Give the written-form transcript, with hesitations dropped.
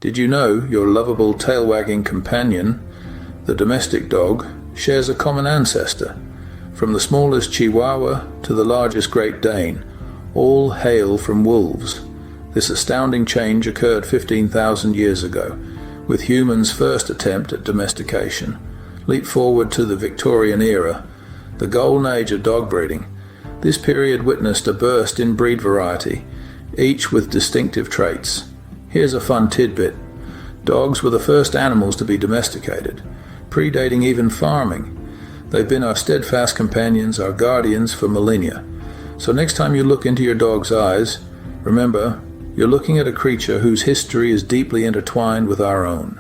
Did you know your lovable tail-wagging companion, the domestic dog, shares a common ancestor? From the smallest Chihuahua to the largest Great Dane, all hail from wolves. This astounding change occurred 15,000 years ago, with humans' first attempt at domestication. Leap forward to the Victorian era, the golden age of dog breeding. This period witnessed a burst in breed variety, each with distinctive traits. Here's a fun tidbit. Dogs were the first animals to be domesticated, predating even farming. They've been our steadfast companions, our guardians for millennia. So next time you look into your dog's eyes, remember, you're looking at a creature whose history is deeply intertwined with our own.